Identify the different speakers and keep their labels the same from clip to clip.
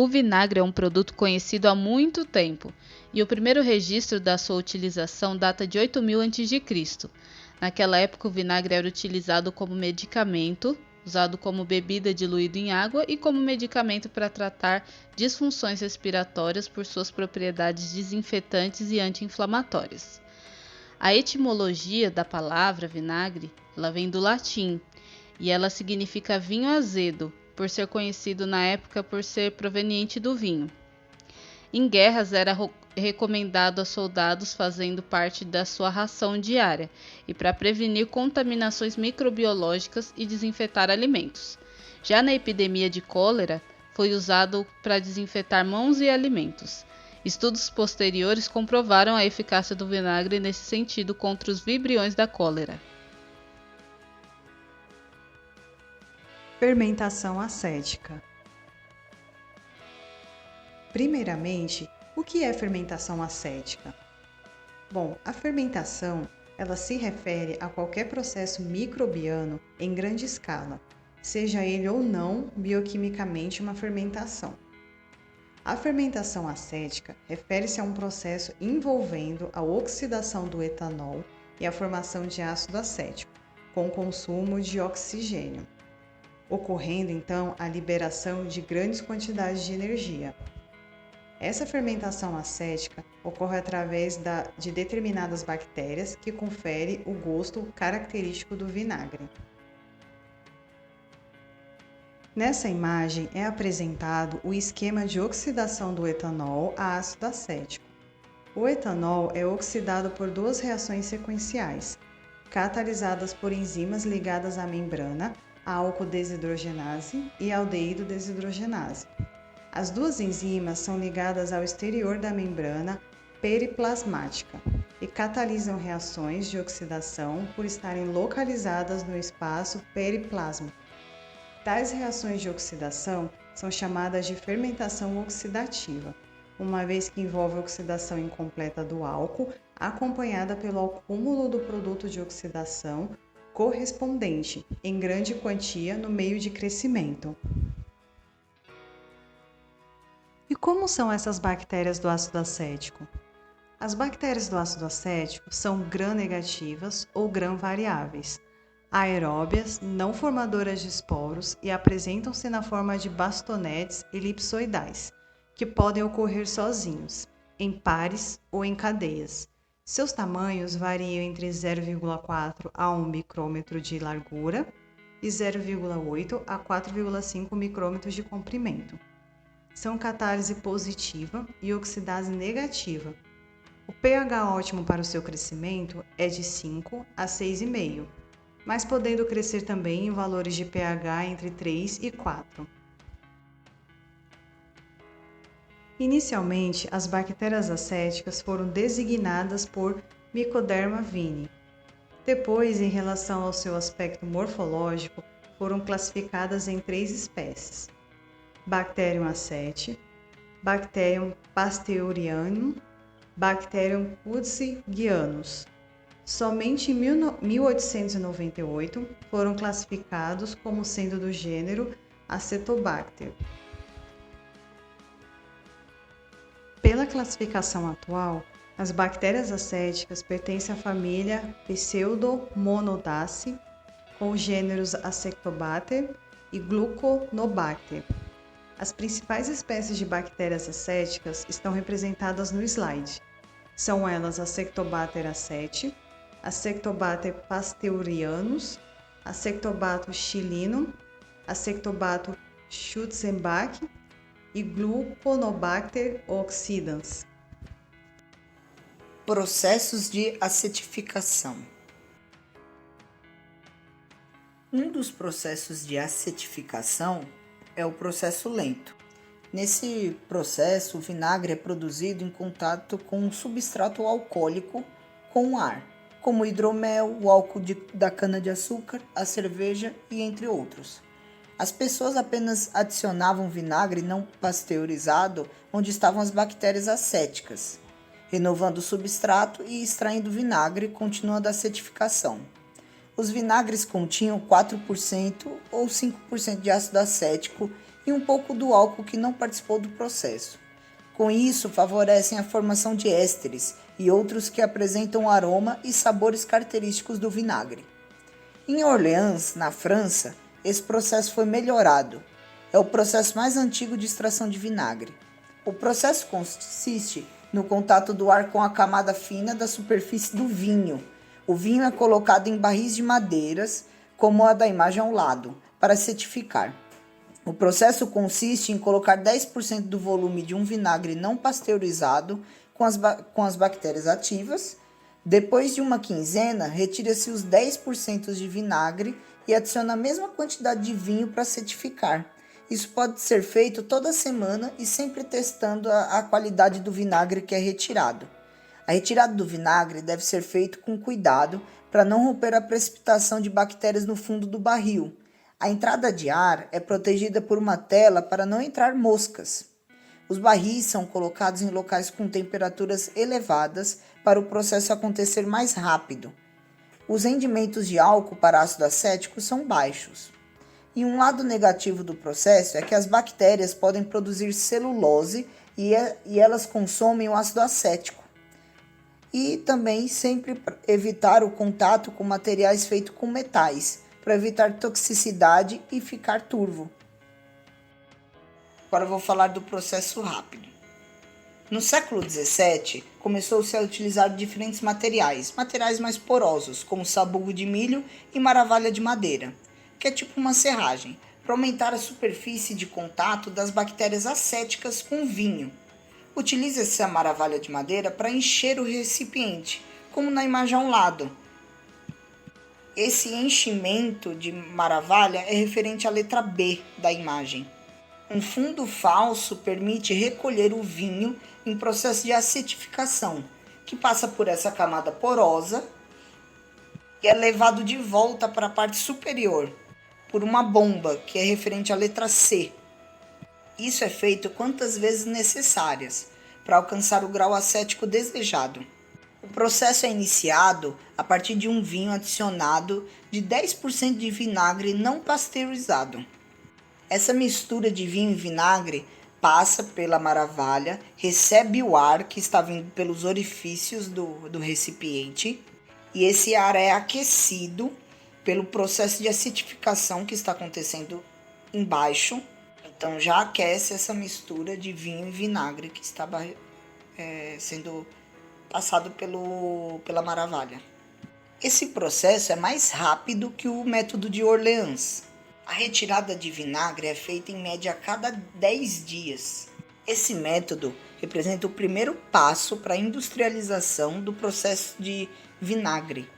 Speaker 1: O vinagre é um produto conhecido há muito tempo, e o primeiro registro da sua utilização data de 8000 a.C. Naquela época, o vinagre era utilizado como medicamento, usado como bebida diluído em água e como medicamento para tratar disfunções respiratórias por suas propriedades desinfetantes e anti-inflamatórias. A etimologia da palavra vinagre, ela vem do latim, e ela significa vinho azedo, por ser conhecido na época por ser proveniente do vinho. Em guerras era recomendado a soldados fazendo parte da sua ração diária e para prevenir contaminações microbiológicas e desinfetar alimentos. Já na epidemia de cólera, foi usado para desinfetar mãos e alimentos. Estudos posteriores comprovaram a eficácia do vinagre nesse sentido contra os vibriões da cólera.
Speaker 2: Fermentação acética. Primeiramente, o que é fermentação acética? Bom, a fermentação, ela se refere a qualquer processo microbiano em grande escala, seja ele ou não bioquimicamente uma fermentação. A fermentação acética refere-se a um processo envolvendo a oxidação do etanol e a formação de ácido acético, com consumo de oxigênio, ocorrendo então a liberação de grandes quantidades de energia. Essa fermentação acética ocorre através de determinadas bactérias que confere o gosto característico do vinagre. Nessa imagem é apresentado o esquema de oxidação do etanol a ácido acético. O etanol é oxidado por duas reações sequenciais, catalisadas por enzimas ligadas à membrana, a álcool desidrogenase e aldeído desidrogenase. As duas enzimas são ligadas ao exterior da membrana periplasmática e catalisam reações de oxidação por estarem localizadas no espaço periplasma. Tais reações de oxidação são chamadas de fermentação oxidativa, uma vez que envolve a oxidação incompleta do álcool, acompanhada pelo acúmulo do produto de oxidação correspondente, em grande quantia, no meio de crescimento. E como são essas bactérias do ácido acético? As bactérias do ácido acético são gram-negativas ou gram-variáveis, aeróbias, não formadoras de esporos e apresentam-se na forma de bastonetes elipsoidais, que podem ocorrer sozinhos, em pares ou em cadeias. Seus tamanhos variam entre 0,4 a 1 micrômetro de largura e 0,8 a 4,5 micrômetros de comprimento. São catálise positiva e oxidase negativa. O pH ótimo para o seu crescimento é de 5 a 6,5, mas podendo crescer também em valores de pH entre 3 e 4. Inicialmente, as bactérias acéticas foram designadas por Mycoderma vini. Depois, em relação ao seu aspecto morfológico, foram classificadas em 3 espécies: Bacterium aceti, Bacterium pasteurianum, Bacterium pudsigianus. Somente em 1898 foram classificados como sendo do gênero Acetobacter. Pela classificação atual, as bactérias acéticas pertencem à família Pseudomonaceae, com os gêneros Acetobacter e Gluconobacter. As principais espécies de bactérias acéticas estão representadas no slide. São elas Acetobacter aceti, Acetobacter pasteurianus, Acetobacter chilinum, Acetobacter schutzenbach e Gluconobacter oxidans.
Speaker 3: Processos de acetificação. Um dos processos de acetificação é o processo lento. Nesse processo, o vinagre é produzido em contato com um substrato alcoólico com ar, como o hidromel, o álcool da cana-de-açúcar, a cerveja e entre outros. As pessoas apenas adicionavam vinagre não pasteurizado onde estavam as bactérias acéticas, renovando o substrato e extraindo vinagre, continuando a acetificação. Os vinagres continham 4% ou 5% de ácido acético e um pouco do álcool que não participou do processo. Com isso, favorecem a formação de ésteres e outros que apresentam aroma e sabores característicos do vinagre. Em Orleans, na França, esse processo foi melhorado. É o processo mais antigo de extração de vinagre. O processo consiste no contato do ar com a camada fina da superfície do vinho. O vinho é colocado em barris de madeiras, como a da imagem ao lado, para certificar. O processo consiste em colocar 10% do volume de um vinagre não pasteurizado com as bactérias ativas. Depois de uma quinzena, retira-se os 10% de vinagre e adiciona a mesma quantidade de vinho para certificar. Isso pode ser feito toda semana e sempre testando a qualidade do vinagre que é retirado. A retirada do vinagre deve ser feita com cuidado para não romper a precipitação de bactérias no fundo do barril. A entrada de ar é protegida por uma tela para não entrar moscas. Os barris são colocados em locais com temperaturas elevadas para o processo acontecer mais rápido. Os rendimentos de álcool para ácido acético são baixos. E um lado negativo do processo é que as bactérias podem produzir celulose e elas consomem o ácido acético. E também sempre evitar o contato com materiais feitos com metais, para evitar toxicidade e ficar turvo. Agora eu vou falar do processo rápido. No século XVII, começou-se a utilizar diferentes materiais mais porosos, como sabugo de milho e maravalha de madeira, que é tipo uma serragem, para aumentar a superfície de contato das bactérias acéticas com o vinho. Utiliza-se a maravalha de madeira para encher o recipiente, como na imagem ao lado. Esse enchimento de maravalha é referente à letra B da imagem. Um fundo falso permite recolher o vinho em processo de acetificação, que passa por essa camada porosa e é levado de volta para a parte superior, por uma bomba, que é referente à letra C. Isso é feito quantas vezes necessárias, para alcançar o grau acético desejado. O processo é iniciado a partir de um vinho adicionado de 10% de vinagre não pasteurizado. Essa mistura de vinho e vinagre passa pela maravalha, recebe o ar que está vindo pelos orifícios do recipiente e esse ar é aquecido pelo processo de acetificação que está acontecendo embaixo. Então já aquece essa mistura de vinho e vinagre que está sendo passado pela maravalha. Esse processo é mais rápido que o método de Orleans. A retirada de vinagre é feita em média a cada 10 dias. Esse método representa o primeiro passo para a industrialização do processo de vinagre.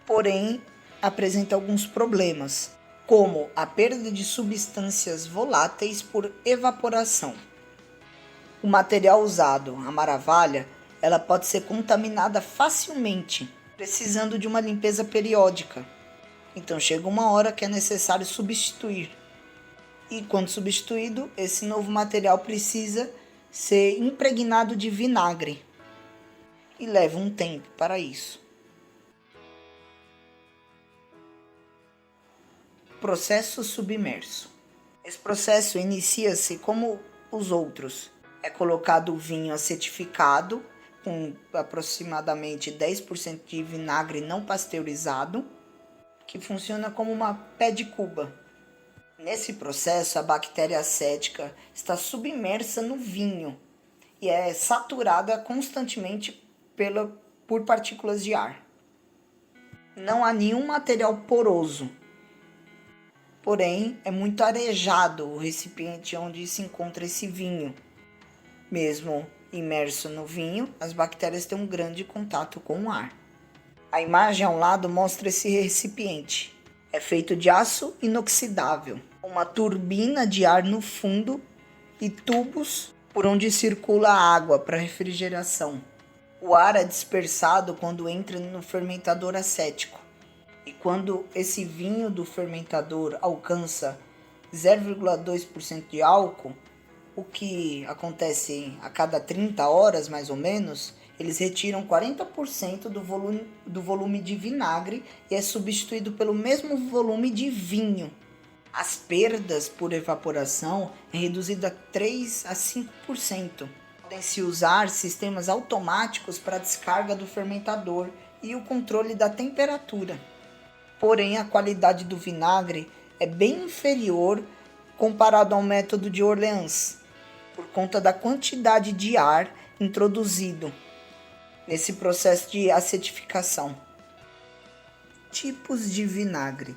Speaker 3: Porém, apresenta alguns problemas, como a perda de substâncias voláteis por evaporação. O material usado, a maravalha, ela pode ser contaminada facilmente, precisando de uma limpeza periódica. Então chega uma hora que é necessário substituir. E quando substituído, esse novo material precisa ser impregnado de vinagre. E leva um tempo para isso. Processo submerso. Esse processo inicia-se como os outros. É colocado o vinho acetificado, com aproximadamente 10% de vinagre não pasteurizado, que funciona como uma pé de cuba. Nesse processo, a bactéria acética está submersa no vinho e é saturada constantemente por partículas de ar. Não há nenhum material poroso, porém é muito arejado o recipiente onde se encontra esse vinho. Mesmo imerso no vinho, as bactérias têm um grande contato com o ar. A imagem ao lado mostra esse recipiente. É feito de aço inoxidável, uma turbina de ar no fundo e tubos por onde circula a água para refrigeração. O ar é dispersado quando entra no fermentador acético. E quando esse vinho do fermentador alcança 0,2% de álcool, o que acontece a cada 30 horas mais ou menos, eles retiram 40% do volume de vinagre e é substituído pelo mesmo volume de vinho. As perdas por evaporação é reduzido a 3 a 5%. Podem-se usar sistemas automáticos para a descarga do fermentador e o controle da temperatura. Porém, a qualidade do vinagre é bem inferior comparado ao método de Orleans, por conta da quantidade de ar introduzido nesse processo de acetificação. Tipos de vinagre.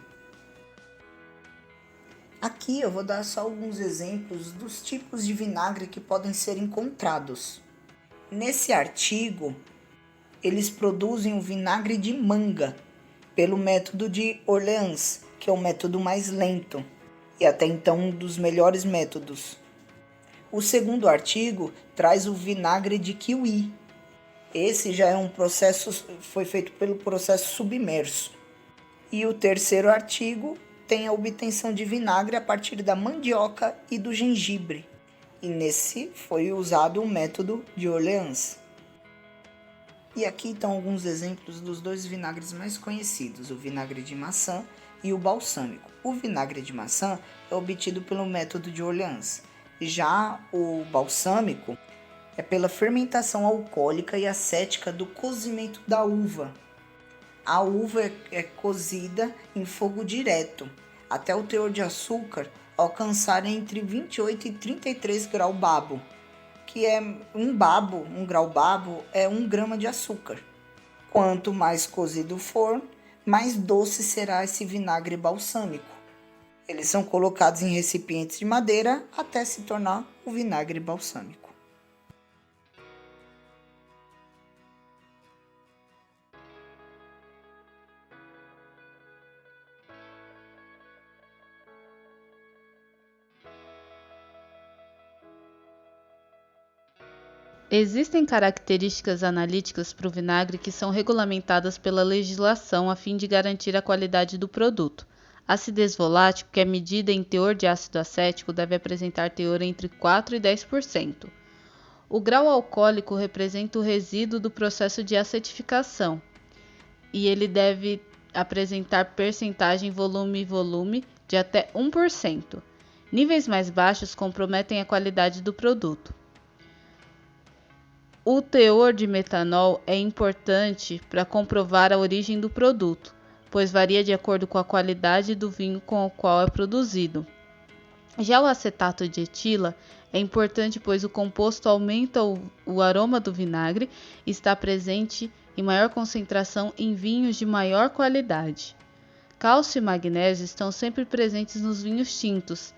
Speaker 3: Aqui eu vou dar só alguns exemplos dos tipos de vinagre que podem ser encontrados. Nesse artigo, eles produzem o vinagre de manga pelo método de Orleans, que é o método mais lento e até então um dos melhores métodos. O segundo artigo traz o vinagre de kiwi. Esse já é um processo, foi feito pelo processo submerso. E o terceiro artigo tem a obtenção de vinagre a partir da mandioca e do gengibre. E nesse foi usado o método de Orleans. E aqui estão alguns exemplos dos dois vinagres mais conhecidos, o vinagre de maçã e o balsâmico. O vinagre de maçã é obtido pelo método de Orleans. Já o balsâmico é pela fermentação alcoólica e acética do cozimento da uva. A uva é cozida em fogo direto, até o teor de açúcar alcançar entre 28 e 33 graus babo, que é um grau babo é 1 grama de açúcar. Quanto mais cozido for, mais doce será esse vinagre balsâmico. Eles são colocados em recipientes de madeira até se tornar o vinagre balsâmico.
Speaker 1: Existem características analíticas para o vinagre que são regulamentadas pela legislação a fim de garantir a qualidade do produto. A acidez volátil, que é medida em teor de ácido acético, deve apresentar teor entre 4% e 10%. O grau alcoólico representa o resíduo do processo de acetificação e ele deve apresentar percentagem volume de até 1%. Níveis mais baixos comprometem a qualidade do produto. O teor de metanol é importante para comprovar a origem do produto, pois varia de acordo com a qualidade do vinho com o qual é produzido. Já o acetato de etila é importante, pois o composto aumenta o aroma do vinagre e está presente em maior concentração em vinhos de maior qualidade. Cálcio e magnésio estão sempre presentes nos vinhos tintos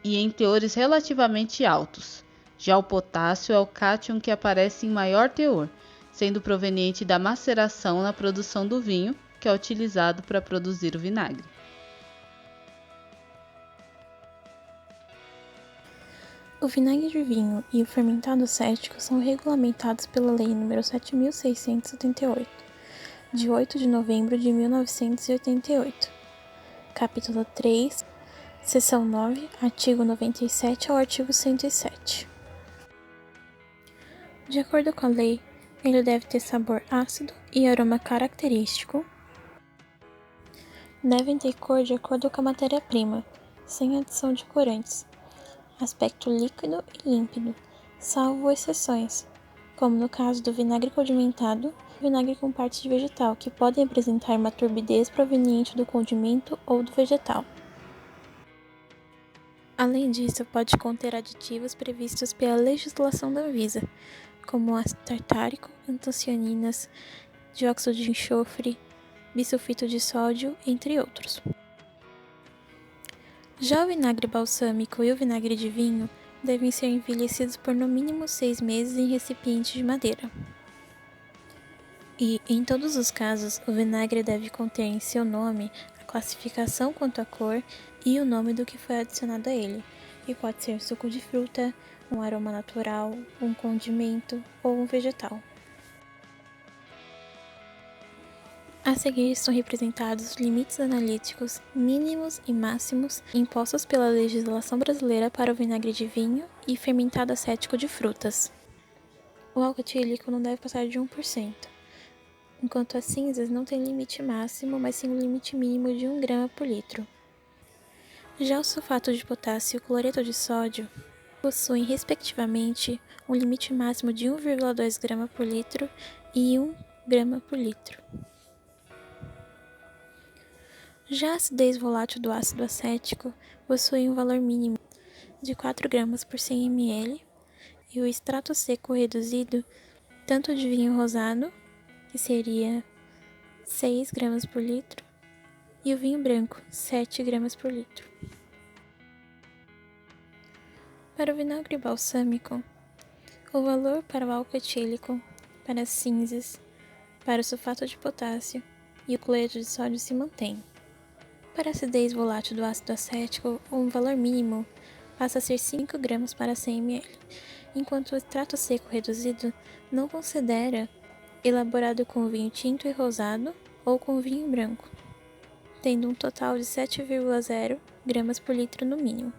Speaker 1: e em teores relativamente altos. Já o potássio é o cátion que aparece em maior teor, sendo proveniente da maceração na produção do vinho, que é utilizado para produzir o vinagre.
Speaker 4: O vinagre de vinho e o fermentado acético são regulamentados pela Lei nº 7.678, de 8 de novembro de 1988. Capítulo 3, seção 9, artigo 97 ao artigo 107. De acordo com a lei, ele deve ter sabor ácido e aroma característico. Devem ter cor de acordo com a matéria-prima, sem adição de corantes. Aspecto líquido e límpido, salvo exceções, como no caso do vinagre condimentado e vinagre com partes de vegetal, que podem apresentar uma turbidez proveniente do condimento ou do vegetal. Além disso, pode conter aditivos previstos pela legislação da Anvisa, como ácido tartárico, antocianinas, dióxido de enxofre, bisulfito de sódio, entre outros. Já o vinagre balsâmico e o vinagre de vinho devem ser envelhecidos por no mínimo 6 meses em recipiente de madeira. E, em todos os casos, o vinagre deve conter em seu nome a classificação quanto à cor e o nome do que foi adicionado a ele, e pode ser suco de fruta, um aroma natural, um condimento ou um vegetal. A seguir estão representados os limites analíticos mínimos e máximos impostos pela legislação brasileira para o vinagre de vinho e fermentado acético de frutas. O álcool etílico não deve passar de 1%, enquanto as cinzas não têm limite máximo, mas sim um limite mínimo de 1 grama por litro. Já o sulfato de potássio e o cloreto de sódio possuem, respectivamente, um limite máximo de 1,2 grama por litro e 1 grama por litro. Já a acidez volátil do ácido acético possui um valor mínimo de 4 gramas por 100 ml e o extrato seco reduzido, tanto de vinho rosado, que seria 6 gramas por litro, e o vinho branco, 7 gramas por litro. Para o vinagre balsâmico, o valor para o álcool etílico, para as cinzas, para o sulfato de potássio e o cloreto de sódio se mantém. Para a acidez volátil do ácido acético, um valor mínimo passa a ser 5 gramas para 100 ml, enquanto o extrato seco reduzido não considera elaborado com vinho tinto e rosado ou com vinho branco, tendo um total de 7,0 gramas por litro no mínimo.